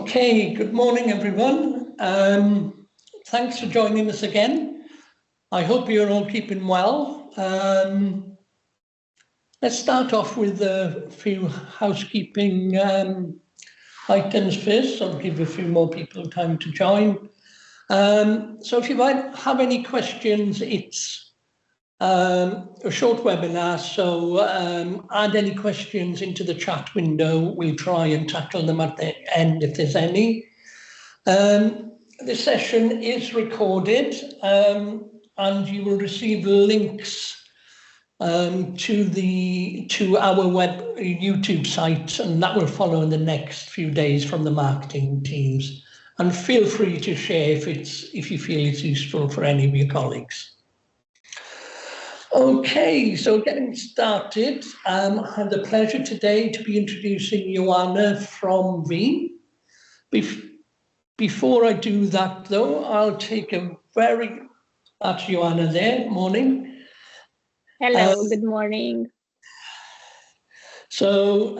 Okay, good morning, everyone. Thanks for joining us again. I hope you're all keeping well. Let's start off with a few housekeeping items first. I'll give a few more people time to join. So if you might have any questions, it's a short webinar, so add any questions into the chat window. We'll try and tackle them at the end if there's any. This session is recorded and you will receive links to our web YouTube site, and that will follow in the next few days from the marketing teams. And feel free to share if you feel it's useful for any of your colleagues. Okay, so getting started, I have the pleasure today to be introducing Ioana from Veeam. Before I do that, though, I'll take that's Ioana there, morning. Hello, good morning. So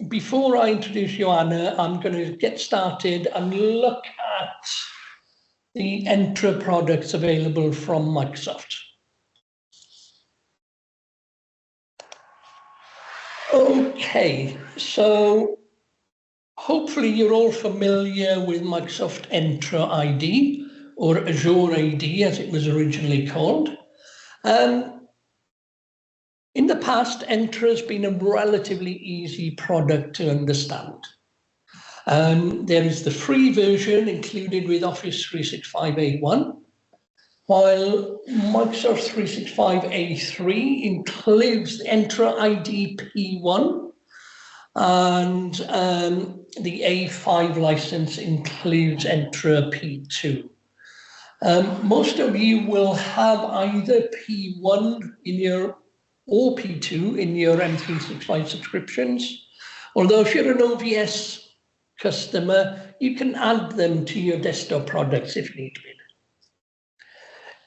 before I introduce Ioana, I'm going to get started and look at the Entra products available from Microsoft. Okay, so hopefully you're all familiar with Microsoft Entra ID, or Azure AD as it was originally called. In the past, Entra has been a relatively easy product to understand. There is the free version included with Office 365 A1, while Microsoft 365 A3 includes the Entra ID P1, and the A5 license includes Entra P2. Most of you will have either P1 or P2 in your M365 subscriptions, although if you're an OVS customer, you can add them to your desktop products if need be.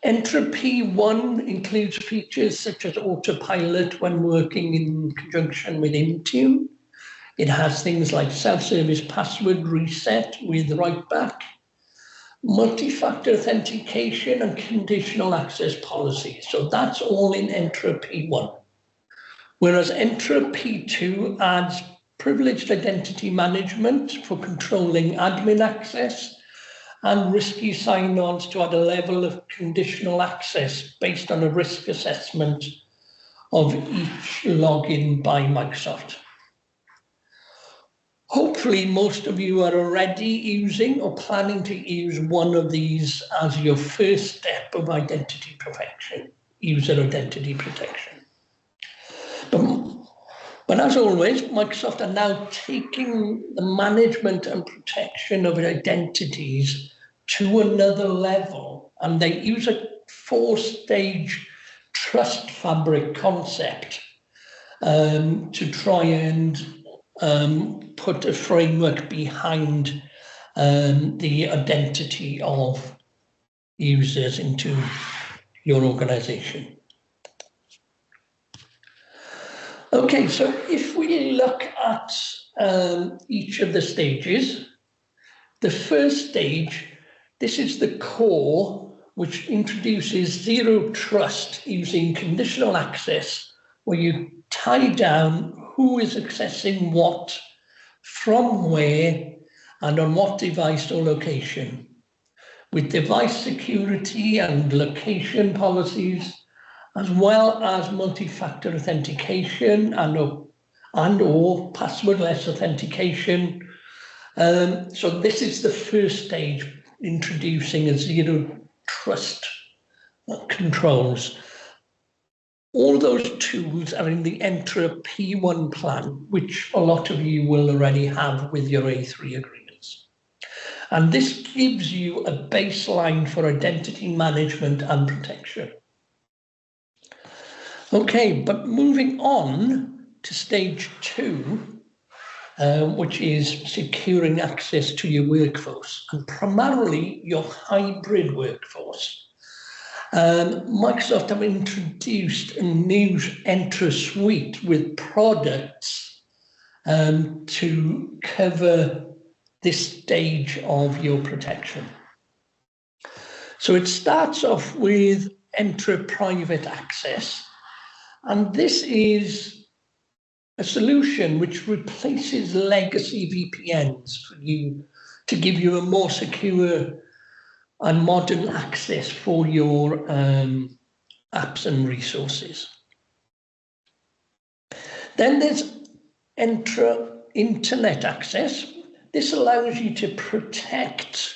Entra P1 includes features such as autopilot when working in conjunction with Intune. It has things like self-service password reset with write-back, multi-factor authentication and conditional access policy. So that's all in Entra P1. Whereas Entra P2 adds privileged identity management for controlling admin access and risky sign-ons to add a level of conditional access based on a risk assessment of each login by Microsoft. Hopefully, most of you are already using or planning to use one of these as your first step of identity protection, user identity protection. But as always, Microsoft are now taking the management and protection of identities to another level, and they use a 4-stage trust fabric concept to try and put a framework behind the identity of users into your organization. Okay, so if we look at each of the stages, the first stage, this is the core, which introduces zero trust using conditional access, where you tie down who is accessing what, from where, and on what device or location, with device security and location policies, as well as multi-factor authentication and or passwordless authentication. So this is the first stage, introducing a zero trust controls. All those tools are in the Entra P1 plan, which a lot of you will already have with your A3 agreements. And this gives you a baseline for identity management and protection. Okay, but moving on to stage 2, which is securing access to your workforce, and primarily your hybrid workforce. Microsoft have introduced a new Entra Suite with products to cover this stage of your protection. So it starts off with Entra Private Access, and this is a solution which replaces legacy VPNs for you to give you a more secure and modern access for your apps and resources. Then there's Entra Internet Access. This allows you to protect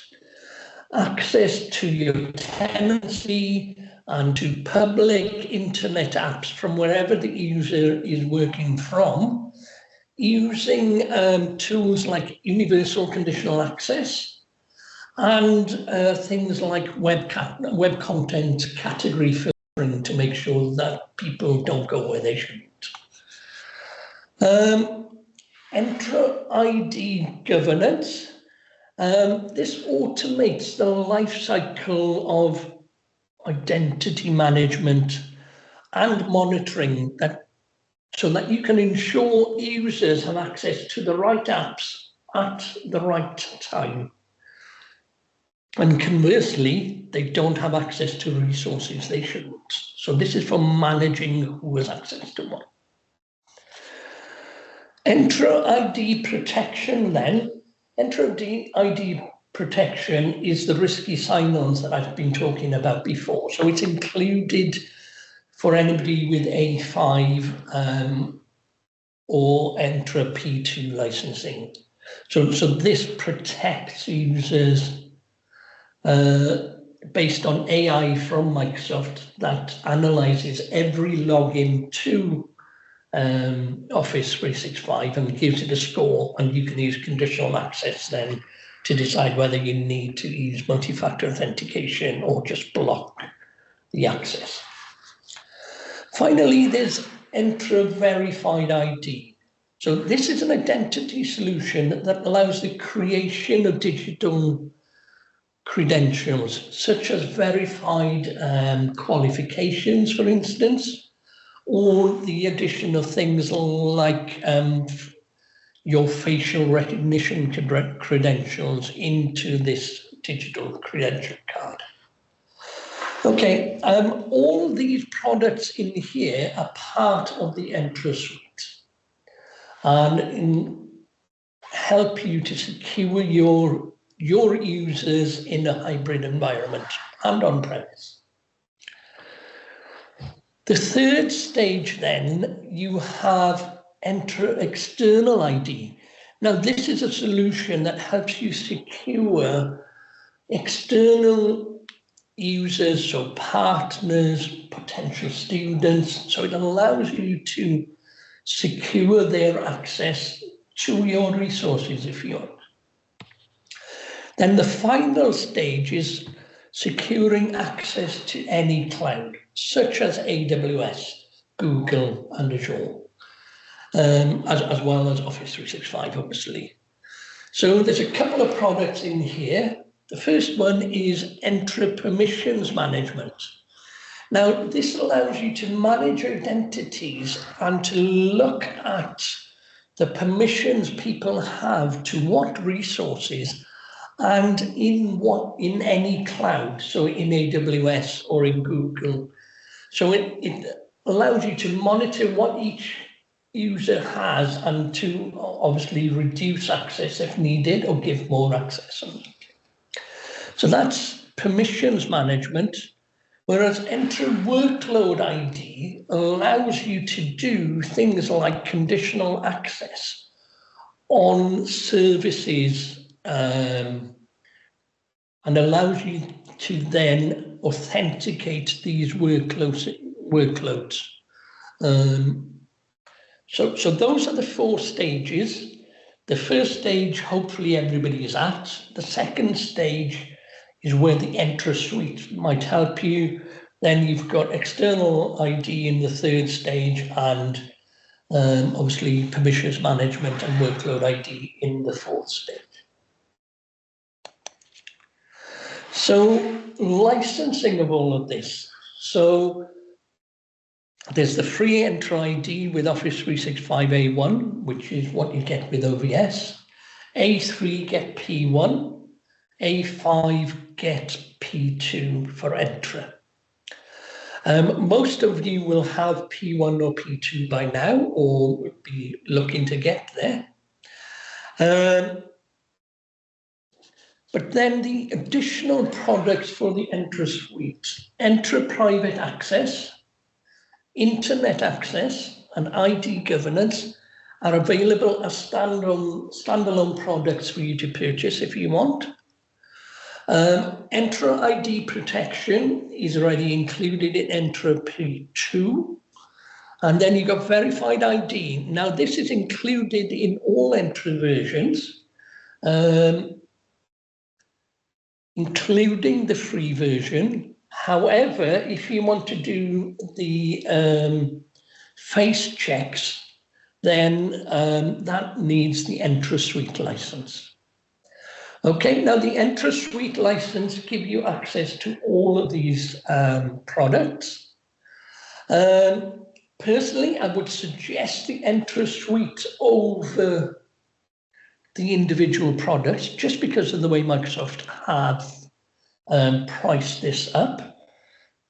access to your tenancy and to public internet apps from wherever the user is working from, using tools like universal conditional access and things like web content category filtering to make sure that people don't go where they shouldn't. Entra ID governance. This automates the life cycle of identity management and monitoring so that you can ensure users have access to the right apps at the right time. And conversely, they don't have access to resources they shouldn't. So this is for managing who has access to what. Entra ID protection then. Entra ID protection is the risky sign-ons that I've been talking about before. So it's included for anybody with A5 or Entra P2 licensing. So this protects users based on AI from Microsoft that analyzes every login to Office 365 and gives it a score, and you can use conditional access then to decide whether you need to use multi-factor authentication or just block the access. Finally, there's Entra Verified ID. So this is an identity solution that allows the creation of digital credentials, such as verified qualifications, for instance, or the addition of things like your facial recognition credentials into this digital credential card. Okay, all these products in here are part of the Entra Suite and help you to secure your users in a hybrid environment and on-premise. The third stage then, you have Entra External ID. Now this is a solution that helps you secure external users, so partners, potential students. So it allows you to secure their access to your resources if you want. Then the final stage is securing access to any cloud, such as AWS, Google, and Azure, as well as Office 365, obviously. So there's a couple of products in here. The first one is Entra Permissions Management. Now, this allows you to manage identities and to look at the permissions people have to what resources and in any cloud, so in AWS or in Google. So it allows you to monitor what each user has and to obviously reduce access if needed or give more access. So that's permissions management, whereas Entra Workload ID allows you to do things like conditional access on services and allows you to then authenticate these workloads. So those are the 4 stages. The first stage, hopefully everybody is at. The second stage is where the Entra Suite might help you. Then you've got external ID in the third stage and obviously permissions management and workload ID in the 4th stage. So licensing of all of this. So there's the free Entra ID with Office 365 A1, which is what you get with OVS. A3 get P1, A5 get P2 for Entra. Most of you will have P1 or P2 by now, or would be looking to get there. But then the additional products for the Entra Suite, Entra Private Access, Internet Access, and ID Governance are available as standalone products for you to purchase if you want. Entra ID Protection is already included in Entra P2. And then you've got Verified ID. Now, this is included in all Entra versions, including the free version. However, if you want to do the face checks, then that needs the Entra Suite license. Okay, now the Entra Suite license gives you access to all of these products. Personally, I would suggest the Entra Suite over the individual products, just because of the way Microsoft have priced this up.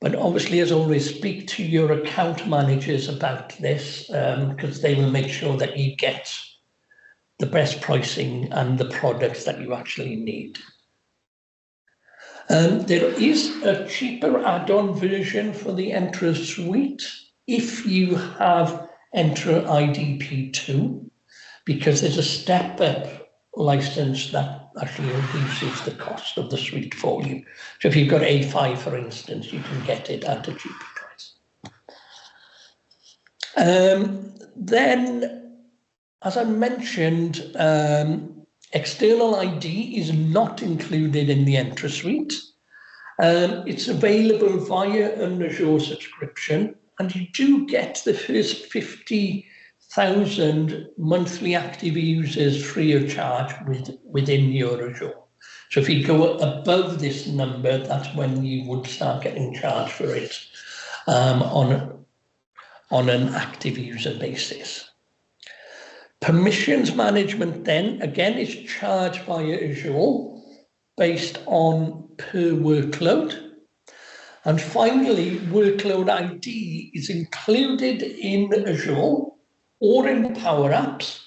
But obviously, as always, speak to your account managers about this, because they will make sure that you get the best pricing and the products that you actually need. There is a cheaper add-on version for the Entra Suite if you have Entra ID P2, because there's a step-up license that actually reduces the cost of the suite for you. So if you've got A5, for instance, you can get it at a cheaper price. Then, as I mentioned, external ID is not included in the Entra Suite. It's available via an Azure subscription, and you do get the first 50,000 monthly active users free of charge within your Azure. So if you go above this number, that's when you would start getting charged for it on an active user basis. Permissions management then, again, is charged via Azure based on per workload. And finally, workload ID is included in Azure or in Power Apps.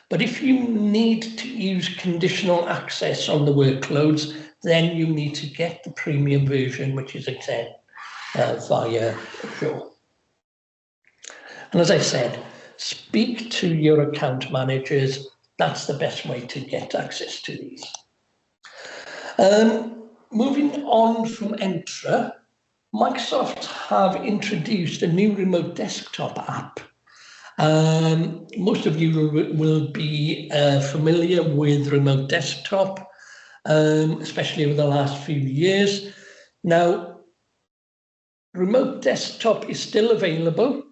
But if you need to use conditional access on the workloads, then you need to get the premium version, which is again via Azure. And as I said, speak to your account managers. That's the best way to get access to these. Moving on from Entra, Microsoft have introduced a new remote desktop app. Most of you will be familiar with remote desktop, especially over the last few years. Now, remote desktop is still available,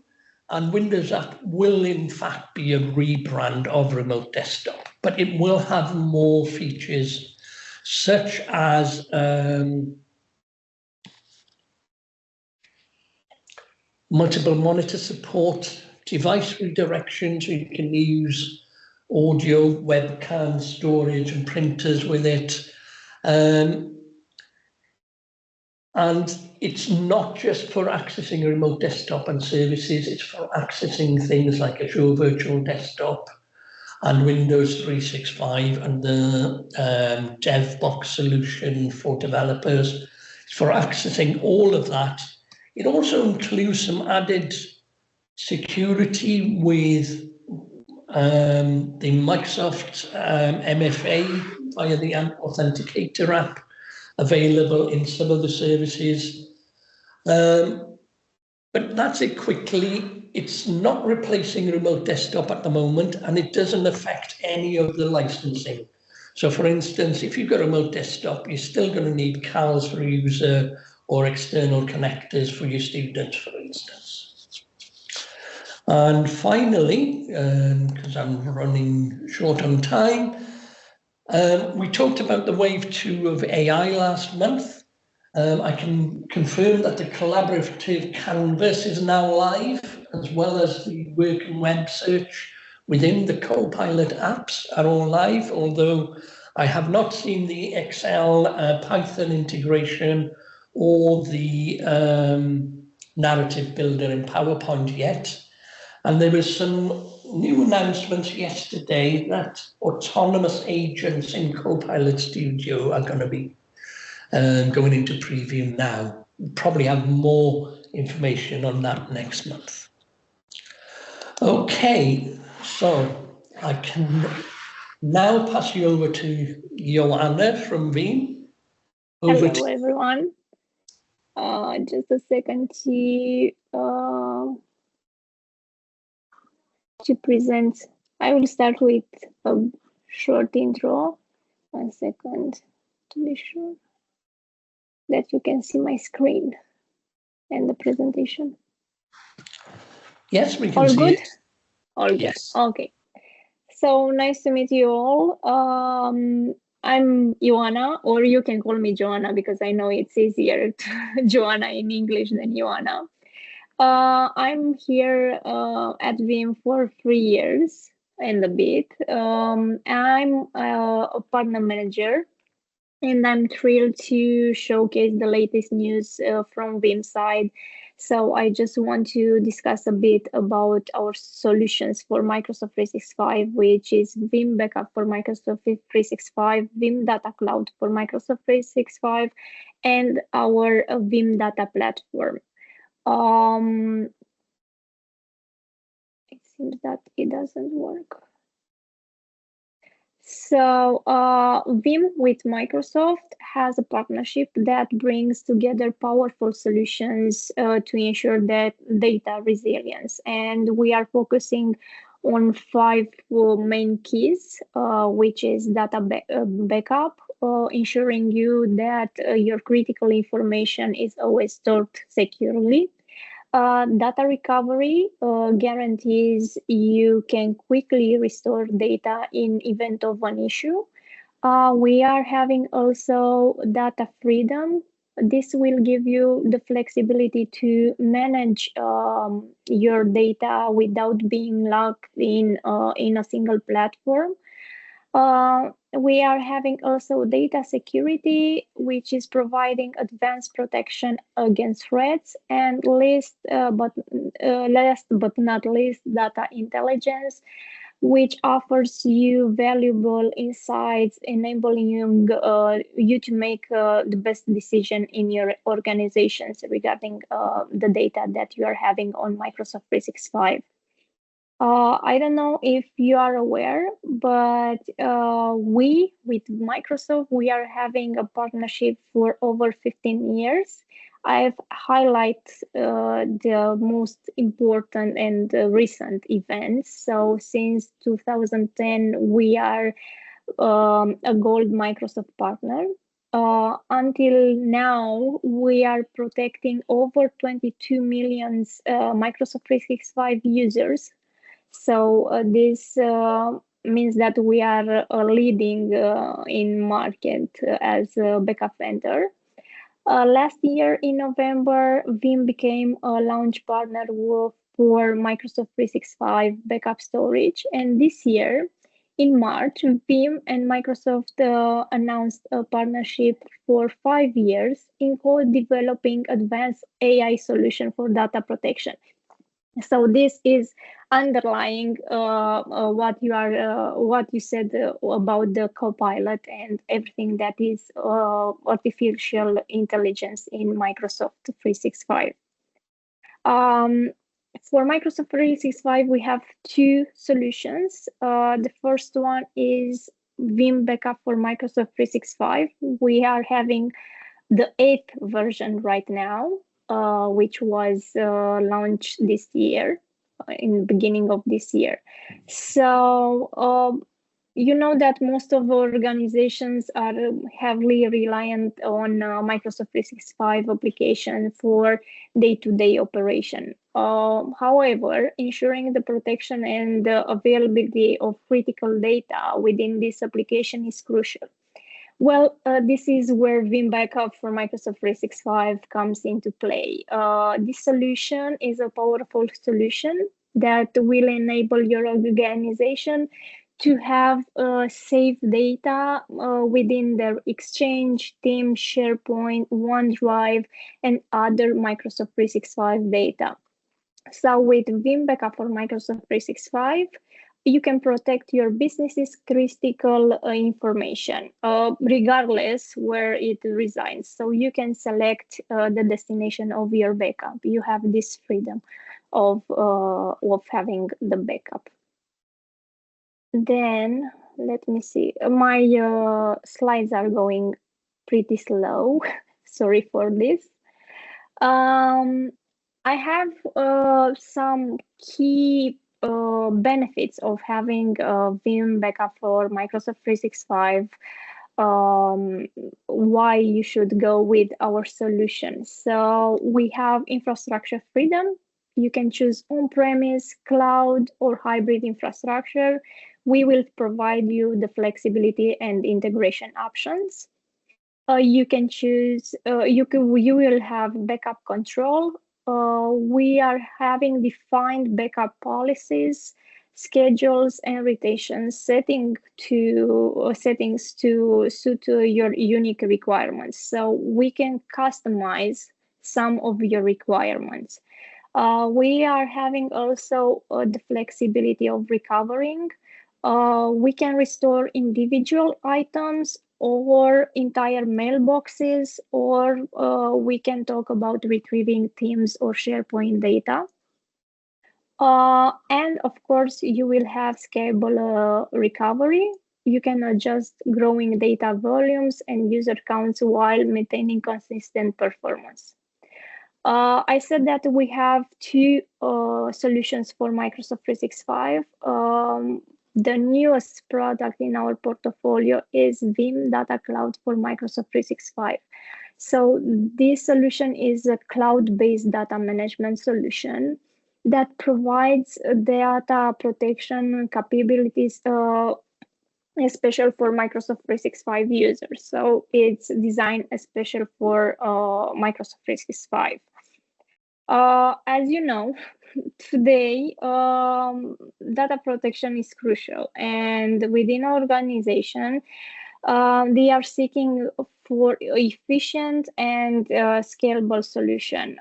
and Windows app will in fact be a rebrand of remote desktop, but it will have more features such as multiple monitor support, device redirection, so you can use audio, webcam, storage, and printers with it. And it's not just for accessing a remote desktop and services, it's for accessing things like Azure Virtual Desktop and Windows 365 and the DevBox solution for developers. It's for accessing all of that. It also includes some added security with the Microsoft MFA via the Authenticator app available in some of the services. But that's it quickly. It's not replacing remote desktop at the moment, and it doesn't affect any of the licensing. So for instance, if you've got a remote desktop, you're still going to need CALs for a user or external connectors for your students, for instance. And finally, because I'm running short on time, we talked about the wave 2 of AI last month. I can confirm that the collaborative canvas is now live, as well as the working web search within the Copilot apps are all live, although I have not seen the Excel Python integration or the narrative builder in PowerPoint yet. And there was some new announcements yesterday that autonomous agents in Copilot Studio are going to be going into preview now. Probably have more information on that next month. Okay, so I can now pass you over to Ioana from Veeam. Hello, everyone. Just a second to present. I will start with a short intro. 1 second to be sure that you can see my screen and the presentation. Yes, we can see it. All good? Yes. Okay. So nice to meet you all. I'm Ioana, or you can call me Joanna because I know it's easier to Joanna in English than Ioana. I'm here at Veeam for 3 years and a bit. I'm a partner manager, and I'm thrilled to showcase the latest news from Veeam side. So I just want to discuss a bit about our solutions for Microsoft 365, which is Veeam Backup for Microsoft 365, Veeam Data Cloud for Microsoft 365, and our Veeam Data Platform. It seems that it doesn't work. So Veeam with Microsoft has a partnership that brings together powerful solutions to ensure that data resilience. And we are focusing on 5 main keys, which is data backup, ensuring you that your critical information is always stored securely. Data recovery guarantees you can quickly restore data in event of an issue. We are having also data freedom. This will give you the flexibility to manage your data without being locked in a single platform. We are having also data security, which is providing advanced protection against threats, and last but not least, data intelligence, which offers you valuable insights, enabling you to make the best decision in your organizations regarding the data that you are having on Microsoft 365. I don't know if you are aware, but we, with Microsoft, we are having a partnership for over 15 years. I've highlighted the most important and recent events. So since 2010, we are a gold Microsoft partner. Until now, we are protecting over 22 million Microsoft 365 users. So this means that we are leading in market as a backup vendor. Last year in November, Veeam became a launch partner for Microsoft 365 backup storage. And this year, in March, Veeam and Microsoft announced a partnership for 5 years in co-developing advanced AI solution for data protection. So this is underlying what you said about the Copilot and everything that is artificial intelligence in Microsoft 365. For Microsoft 365, we have 2 solutions. The first one is Veeam Backup for Microsoft 365. We are having the 8th version right now, which was launched this year, in the beginning of this year. So you know that most of organizations are heavily reliant on Microsoft 365 application for day-to-day operation. However, ensuring the protection and the availability of critical data within this application is crucial. Well, this is where Veeam Backup for Microsoft 365 comes into play. This solution is a powerful solution that will enable your organization to have safe data within their Exchange, Teams, SharePoint, OneDrive, and other Microsoft 365 data. So with Veeam Backup for Microsoft 365, you can protect your business's critical information, regardless where it resides. So you can select the destination of your backup. You have this freedom of having the backup. Then let me see. My slides are going pretty slow. Sorry for this. I have some key benefits of having Veeam Backup for Microsoft 365. Why you should go with our solution. So we have infrastructure freedom. You can choose on-premise, cloud, or hybrid infrastructure. We will provide you the flexibility and integration options. You can choose, you will have backup control. We are having defined backup policies, schedules, and rotations settings to suit your unique requirements. So we can customize some of your requirements. We are having also the flexibility of recovering. We can restore individual items or entire mailboxes, or we can talk about retrieving Teams or SharePoint data. And of course, you will have scalable recovery. You can adjust growing data volumes and user counts while maintaining consistent performance. I said that we have two solutions for Microsoft 365. The newest product in our portfolio is Veeam Data Cloud for Microsoft 365. So this solution is a cloud-based data management solution that provides data protection capabilities, especially for Microsoft 365 users. So it's designed especially for Microsoft 365. As you know, today, data protection is crucial, and within our organization, they are seeking for efficient and scalable solution.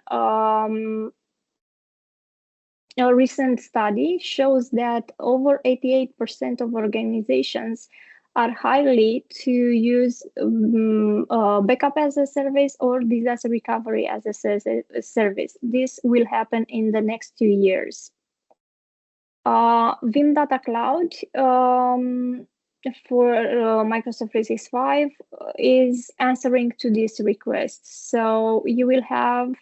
A recent study shows that over 88% of organizations are highly to use backup as a service or disaster recovery as a service. This will happen in the next 2 years. Veeam Data Cloud for Microsoft 365 is answering to this request. So you will have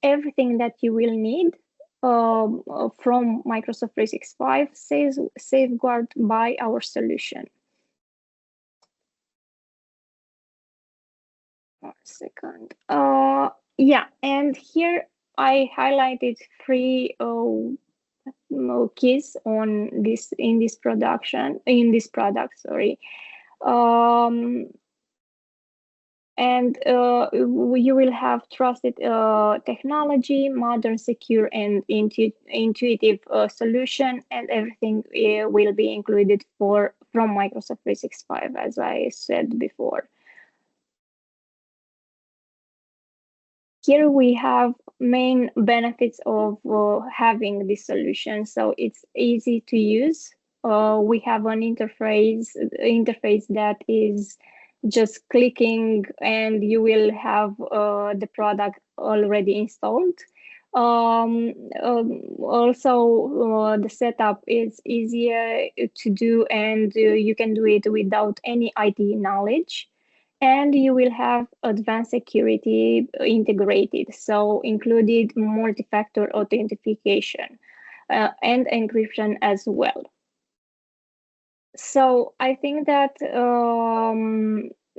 everything that you will need from Microsoft 365 safeguarded by our solution. 1 second. Yeah, and here I highlighted 3 keys on this in this product. Sorry. And you will have trusted technology, modern, secure, and intuitive solution, and everything will be included from Microsoft 365, as I said before. Here we have main benefits of having this solution. So it's easy to use. We have an interface that is just clicking and you will have the product already installed. Also, the setup is easier to do, and you can do it without any IT knowledge. And you will have advanced security integrated, so included multi-factor authentication and encryption as well. So I think that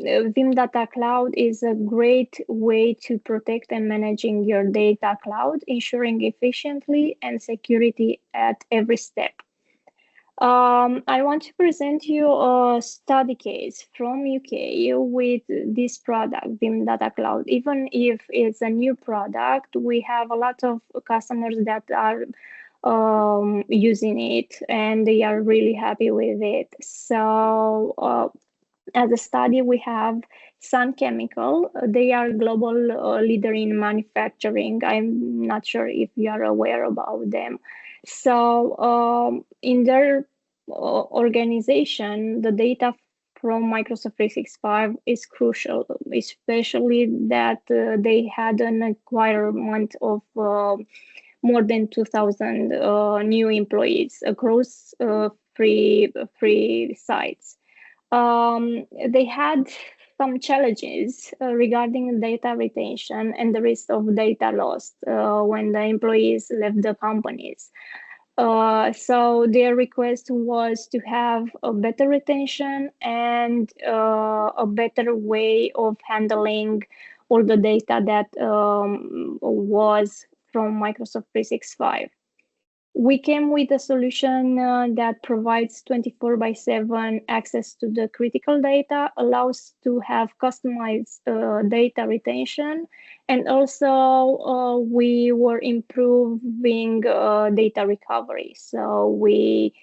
Veeam Data Cloud is a great way to protect and managing your data cloud, ensuring efficiently and security at every step. I want to present you a study case from UK with this product, Veeam Data Cloud. Even if it's a new product, we have a lot of customers that are using it, and they are really happy with it. So as a study, we have Sun Chemical. They are global leader in manufacturing. I'm not sure if you are aware about them. So in their organization, the data from Microsoft 365 is crucial, especially that they had an acquirement of more than 2,000 new employees across three sites. They had some challenges regarding data retention and the risk of data loss when the employees left the companies. So their request was to have a better retention and a better way of handling all the data that was from Microsoft 365. We came with a solution that provides 24 by 7 access to the critical data, allows to have customized data retention, and also we were improving data recovery. So we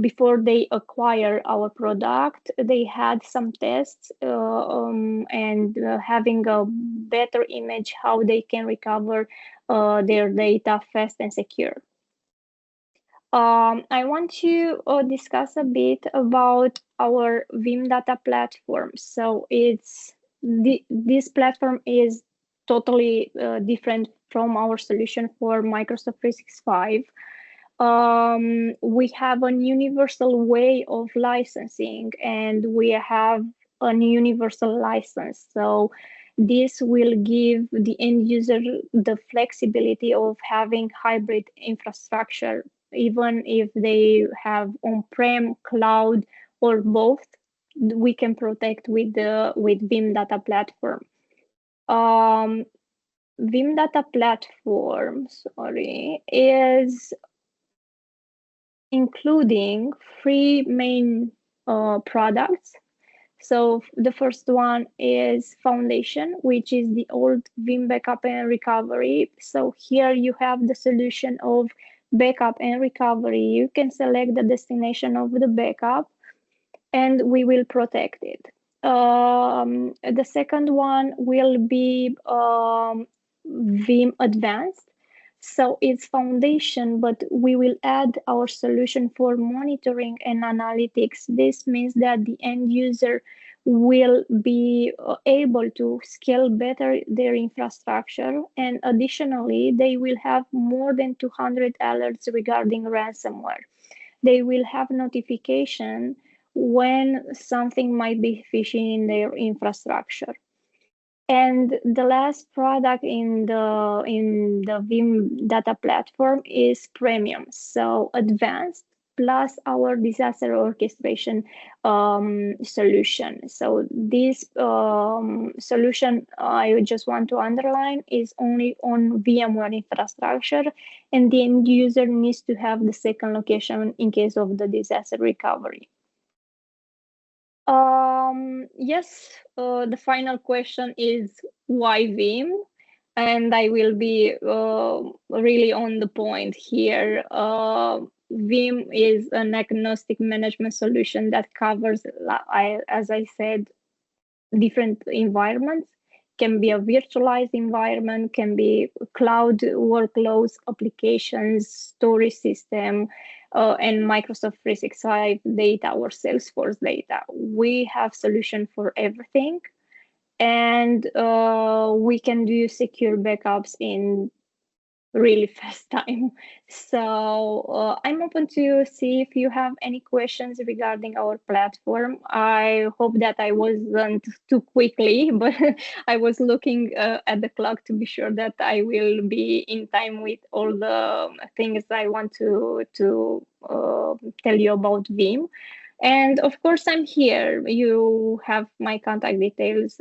before they acquire our product, they had some tests and having a better image how they can recover their data fast and secure. I want to discuss a bit about our Veeam data platform. So this platform is totally different from our solution for Microsoft 365. We have a universal way of licensing, and we have a universal license. So this will give the end user the flexibility of having hybrid infrastructure, even if they have on-prem, cloud, or both. We can protect with Veeam data platform. Veeam data platform, is including three main products. So the first one is Foundation, which is the old Veeam backup and recovery. So here you have the solution of backup and recovery. You can select the destination of the backup, and we will protect it. The second one will be Veeam Advanced. So it's Foundation, but we will add our solution for monitoring and analytics. This means that the end user will be able to scale better their infrastructure. And additionally, they will have more than 200 alerts regarding ransomware. They will have notification when something might be phishing in their infrastructure. And the last product in the Veeam data platform is Premium, so advanced plus our disaster orchestration solution. So this solution, I just want to underline, is only on VMware infrastructure, and the end user needs to have the second location in case of the disaster recovery. Yes, the final question is why Veeam? And I will be really on the point here. Veeam is an agnostic management solution that covers, as I said, different environments. Can be a virtualized environment, can be cloud workloads, applications, storage system, and Microsoft 365 data or Salesforce data. We have solution for everything, and we can do secure backups in really fast time. So I'm open to see if you have any questions regarding our platform. I hope that I wasn't too quickly, but I was looking at the clock to be sure that I will be in time with all the things I want to tell you about Veeam. And of course, I'm here. You have my contact details.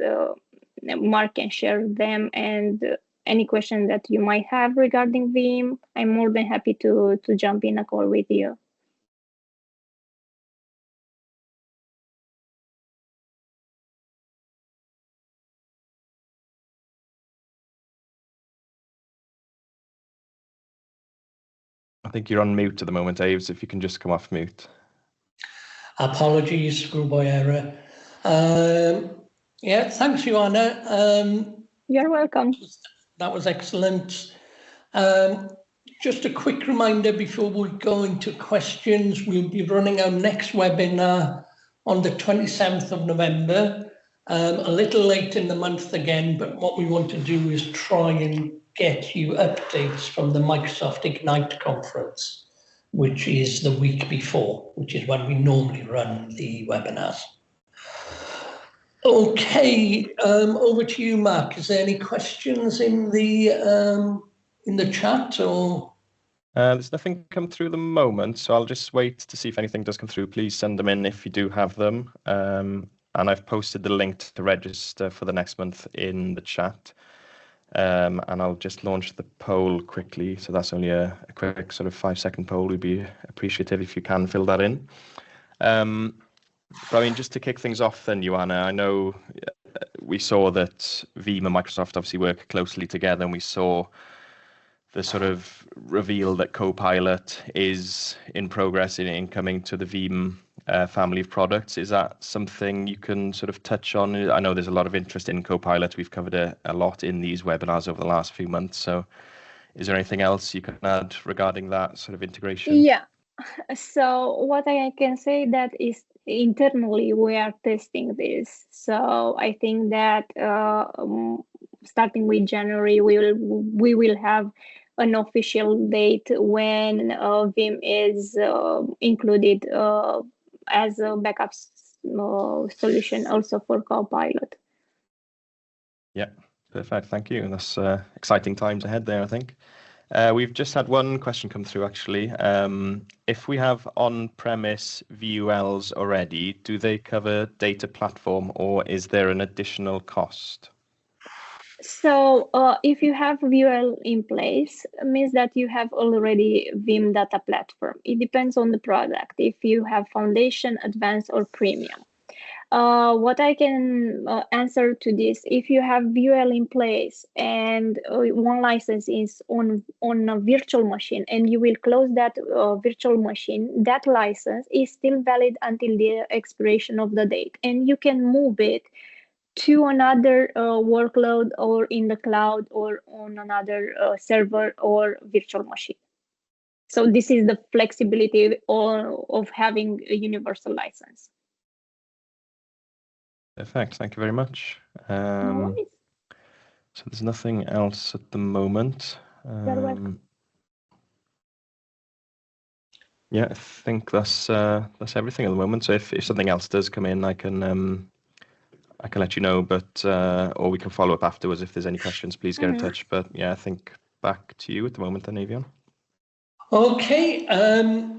Mark can share them, and any question that you might have regarding Veeam, I'm more than happy to jump in a call with you. I think you're on mute at the moment, Aves, if you can just come off mute. Apologies, schoolboy error. Yeah, thanks, Ioana. You're welcome. That was excellent. Just a quick reminder before we go into questions, we'll be running our next webinar on the 27th of November, a little late in the month again, but what we want to do is try and get you updates from the Microsoft Ignite conference, which is the week before, which is when we normally run the webinars. Okay, over to you, Mark. Is there any questions in the chat or? There's nothing come through at the moment, so I'll just wait to see if anything does come through. Please send them in if you do have them. And I've posted the link to register for the next month in the chat. And I'll just launch the poll quickly. So that's only a quick sort of 5-second poll. We'd be appreciative if you can fill that in. But I mean, just to kick things off then, Ioana, I know we saw that Veeam and Microsoft obviously work closely together, and we saw the sort of reveal that Copilot is in progress in coming to the Veeam family of products. Is that something you can sort of touch on? I know there's a lot of interest in Copilot. We've covered a lot in these webinars over the last few months. So is there anything else you can add regarding that sort of integration? Yeah. So what I can say that is internally we are testing this. So I think that starting with January, we will have an official date when Veeam is included as a backup solution also for Copilot. Yeah, perfect. Thank you. And that's exciting times ahead there, I think. We've just had one question come through, actually. If we have on-premise VULs already, do they cover data platform, or is there an additional cost? So if you have VUL in place, it means that you have already Veeam data platform. It depends on the product, if you have Foundation, Advanced, or Premium. What I can answer to this, if you have VUL in place and one license is on a virtual machine and you will close that virtual machine, that license is still valid until the expiration of the date, and you can move it to another workload or in the cloud or on another server or virtual machine. So this is the flexibility of having a universal license. Perfect. Thank you very much. No worries. So there's nothing else at the moment. You're welcome. Yeah, I think that's everything at the moment. So if something else does come in, I can let you know, but or we can follow up afterwards if there's any questions. Please get in touch. But yeah, I think back to you at the moment then, Eifion. Okay,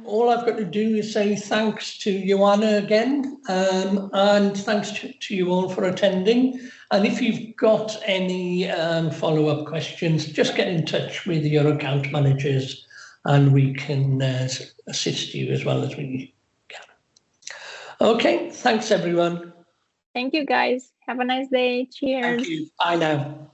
all I've got to do is say thanks to Ioana again, and thanks to you all for attending. And if you've got any follow-up questions, just get in touch with your account managers and we can assist you as well as we can. Okay, thanks everyone. Thank you, guys. Have a nice day. Cheers. Thank you. Bye now.